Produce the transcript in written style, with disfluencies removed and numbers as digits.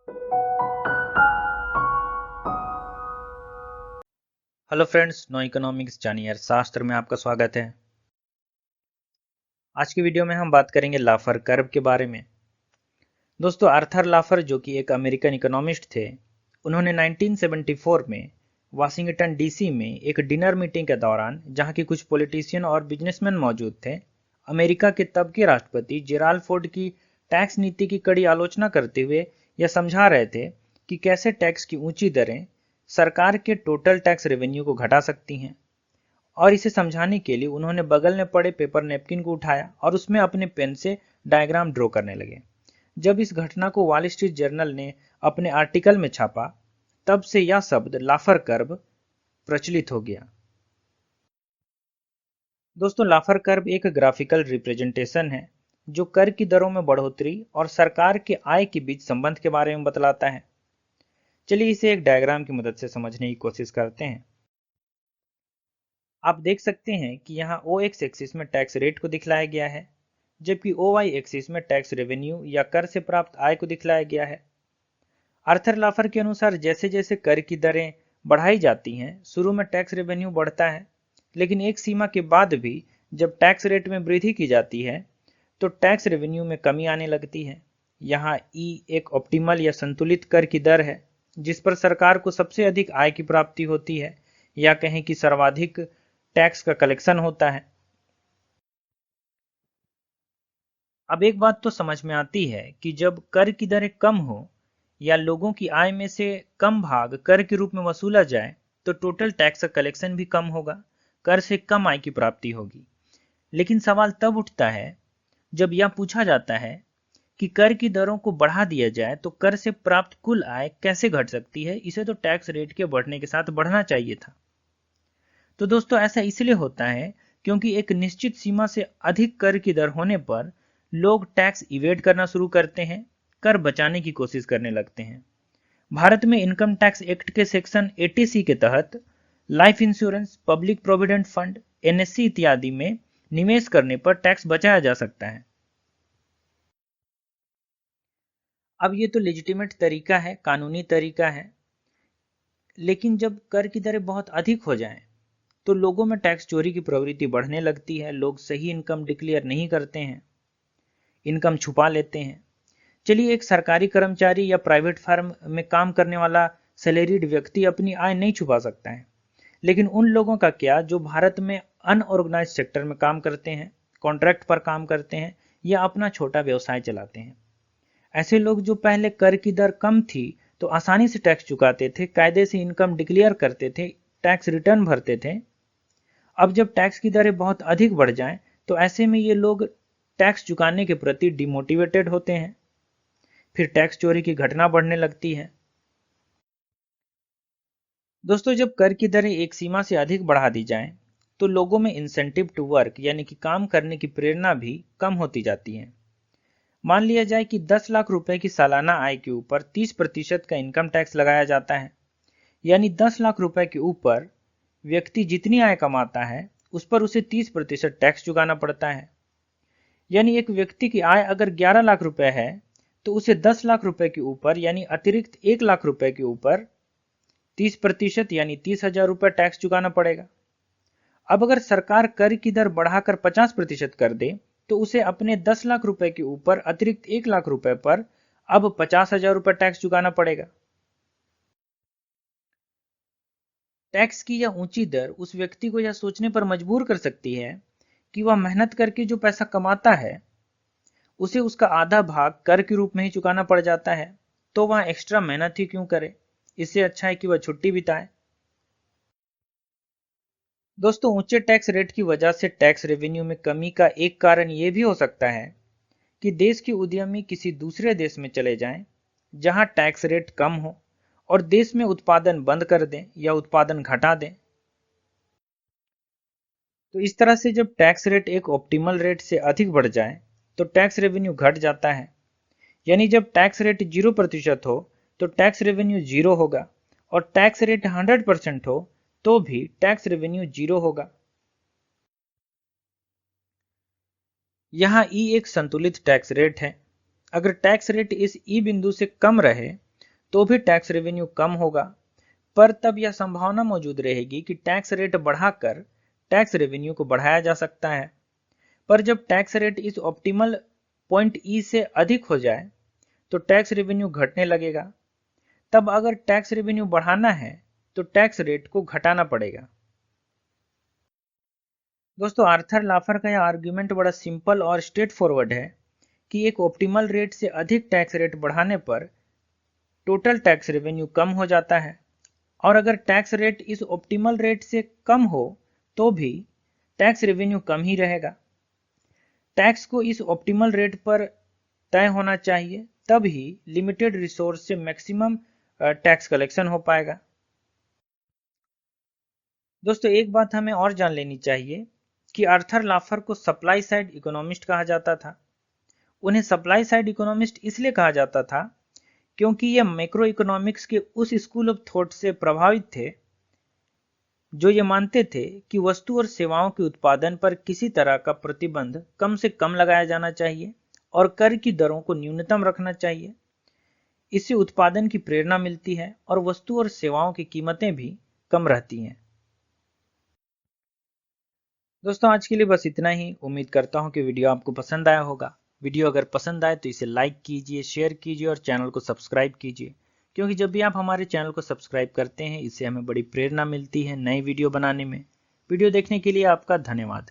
Hello friends, no economics जानिए अर्थशास्त्र में आपका स्वागत है। आज की वीडियो में हम बात करेंगे लाफर कर्व के बारे में। दोस्तों, आर्थर लाफर जो कि एक अमेरिकन इकोनॉमिस्ट थे, उन्होंने 1974 में वाशिंगटन डीसी में एक डिनर मीटिंग के दौरान, जहां की कुछ पॉलिटिशियन और बिजनेसमैन मौजूद थे, अमेरिका के तब के राष्ट्रपति जेराल्ड फोर्ड की टैक्स नीति की कड़ी आलोचना करते हुए यह समझा रहे थे कि कैसे टैक्स की ऊंची दरें सरकार के टोटल टैक्स रेवेन्यू को घटा सकती हैं। और इसे समझाने के लिए उन्होंने बगल में पड़े पेपर नैपकिन को उठाया और उसमें अपने पेन से डायग्राम ड्रॉ करने लगे। जब इस घटना को वॉल स्ट्रीट जर्नल ने अपने आर्टिकल में छापा, तब से यह शब्द लाफर कर्व प्रचलित हो गया। दोस्तों, लाफर कर्व एक ग्राफिकल रिप्रेजेंटेशन है जो कर की दरों में बढ़ोतरी और सरकार के आय के बीच संबंध के बारे में बतलाता है। चलिए इसे एक डायग्राम की मदद से समझने की कोशिश करते हैं। आप देख सकते हैं कि यहाँ ओ एक्स एक्सिस में टैक्स रेट को दिखलाया गया है, जबकि ओ वाई एक्सिस में टैक्स रेवेन्यू या कर से प्राप्त आय को दिखलाया गया है। आर्थर लाफर के अनुसार जैसे जैसे कर की दरें बढ़ाई जाती हैं, शुरू में टैक्स रेवेन्यू बढ़ता है, लेकिन एक सीमा के बाद भी जब टैक्स रेट में वृद्धि की जाती है तो टैक्स रेवेन्यू में कमी आने लगती है। यहाँ ई एक ऑप्टिमल या संतुलित कर की दर है जिस पर सरकार को सबसे अधिक आय की प्राप्ति होती है, या कहें कि सर्वाधिक टैक्स का कलेक्शन होता है। अब एक बात तो समझ में आती है कि जब कर की दरें कम हो या लोगों की आय में से कम भाग कर के रूप में वसूला जाए तो टोटल टैक्स का कलेक्शन भी कम होगा, कर से कम आय की प्राप्ति होगी। लेकिन सवाल तब उठता है जब यह पूछा जाता है कि कर की दरों को बढ़ा दिया जाए तो कर से प्राप्त कुल आय कैसे घट सकती है। इसे तो टैक्स रेट के बढ़ने के साथ बढ़ना चाहिए था। तो दोस्तों, ऐसा इसलिए होता है क्योंकि एक निश्चित सीमा से अधिक कर की दर होने पर लोग टैक्स इवेड करना शुरू करते हैं, कर बचाने की कोशिश करने लगते हैं। भारत में इनकम टैक्स एक्ट के सेक्शन 80C के तहत life insurance, public provident fund, NSC इत्यादि में निवेश करने पर टैक्स बचाया जा सकता है। अब ये तो लेजिटिमेट तरीका है, कानूनी तरीका है, लेकिन जब कर की दरें बहुत अधिक हो जाएं तो लोगों में टैक्स चोरी की प्रवृत्ति बढ़ने लगती है। लोग सही इनकम डिक्लेयर नहीं करते हैं, इनकम छुपा लेते हैं। चलिए, एक सरकारी कर्मचारी या प्राइवेट फर्म में काम करने वाला सैलरीड व्यक्ति अपनी आय नहीं छुपा सकता है, लेकिन उन लोगों का क्या जो भारत में अनऑर्गेनाइज सेक्टर में काम करते हैं, कॉन्ट्रैक्ट पर काम करते हैं या अपना छोटा व्यवसाय चलाते हैं। ऐसे लोग जो पहले कर की दर कम थी तो आसानी से टैक्स चुकाते थे, कायदे से इनकम डिक्लेयर करते थे, टैक्स रिटर्न भरते थे। अब जब टैक्स की दरें बहुत अधिक बढ़ जाएं तो ऐसे में ये लोग टैक्स चुकाने के प्रति डिमोटिवेटेड होते हैं, फिर टैक्स चोरी की घटना बढ़ने लगती है। दोस्तों, जब कर की दरें एक सीमा से अधिक बढ़ा दी जाएं तो लोगों में इंसेंटिव टू वर्क यानी कि काम करने की प्रेरणा भी कम होती जाती है। मान लिया जाए कि 10 लाख रुपए की सालाना आय के ऊपर 30% का इनकम टैक्स लगाया जाता है, यानी 10 लाख रुपए के ऊपर व्यक्ति जितनी आय कमाता है उस पर उसे 30% टैक्स चुकाना पड़ता है। यानी एक व्यक्ति की आय अगर 11 लाख रुपए है तो उसे 10 लाख रुपए के ऊपर यानी अतिरिक्त 1 लाख रुपए के ऊपर 30% यानी 30,000 रुपए टैक्स चुकाना पड़ेगा। अब अगर सरकार कर की दर बढ़ाकर 50% कर दे तो उसे अपने 10 लाख रुपए के ऊपर अतिरिक्त 1 लाख रुपए पर अब 50,000 रुपए टैक्स चुकाना पड़ेगा। टैक्स की यह ऊंची दर उस व्यक्ति को यह सोचने पर मजबूर कर सकती है कि वह मेहनत करके जो पैसा कमाता है उसे उसका आधा भाग कर के रूप में ही चुकाना पड़ जाता है, तो वह एक्स्ट्रा मेहनत ही क्यों करे। इससे अच्छा है कि वह छुट्टी बिताए। दोस्तों, ऊंचे टैक्स रेट की वजह से टैक्स रेवेन्यू में कमी का एक कारण यह भी हो सकता है कि देश के उद्यमी किसी दूसरे देश में चले जाएं जहां टैक्स रेट कम हो और देश में उत्पादन बंद कर दें या उत्पादन घटा दें। तो इस तरह से जब टैक्स रेट एक ऑप्टिमल रेट से अधिक बढ़ जाए तो टैक्स रेवेन्यू घट जाता है। यानी जब टैक्स रेट 0% हो तो टैक्स रेवेन्यू 0 होगा, और टैक्स रेट 100% हो तो भी टैक्स रेवेन्यू 0 होगा। यहाँ ई एक संतुलित टैक्स रेट है। अगर टैक्स रेट इस ई बिंदु से कम रहे तो भी टैक्स रेवेन्यू कम होगा, पर तब यह संभावना मौजूद रहेगी कि टैक्स रेट बढ़ाकर टैक्स रेवेन्यू को बढ़ाया जा सकता है। पर जब टैक्स रेट इस ऑप्टिमल पॉइंट ई से अधिक हो जाए तो टैक्स रेवेन्यू घटने लगेगा। तब अगर टैक्स रेवेन्यू बढ़ाना है तो टैक्स रेट को घटाना पड़ेगा। दोस्तों, आर्थर लाफर का यह आर्ग्यूमेंट बड़ा सिंपल और स्ट्रेट फॉरवर्ड है कि एक ऑप्टिमल रेट से अधिक टैक्स रेट बढ़ाने पर टोटल टैक्स रेवेन्यू कम हो जाता है, और अगर टैक्स रेट इस ऑप्टिमल रेट से कम हो तो भी टैक्स रेवेन्यू कम ही रहेगा। टैक्स को इस ऑप्टिमल रेट पर तय होना चाहिए, तब ही लिमिटेड रिसोर्स से मैक्सिमम टैक्स कलेक्शन हो पाएगा। दोस्तों, एक बात हमें और जान लेनी चाहिए कि आर्थर लाफर को सप्लाई साइड इकोनॉमिस्ट कहा जाता था। उन्हें सप्लाई साइड इकोनॉमिस्ट इसलिए कहा जाता था क्योंकि ये मैक्रो इकोनॉमिक्स के उस स्कूल ऑफ थॉट से प्रभावित थे जो ये मानते थे कि वस्तु और सेवाओं के उत्पादन पर किसी तरह का प्रतिबंध कम से कम लगाया जाना चाहिए और कर की दरों को न्यूनतम रखना चाहिए। इससे उत्पादन की प्रेरणा मिलती है और वस्तु और सेवाओं की कीमतें भी कम रहती हैं। दोस्तों, आज के लिए बस इतना ही। उम्मीद करता हूं कि वीडियो आपको पसंद आया होगा। वीडियो अगर पसंद आए तो इसे लाइक कीजिए, शेयर कीजिए और चैनल को सब्सक्राइब कीजिए, क्योंकि जब भी आप हमारे चैनल को सब्सक्राइब करते हैं इससे हमें बड़ी प्रेरणा मिलती है नई वीडियो बनाने में। वीडियो देखने के लिए आपका धन्यवाद।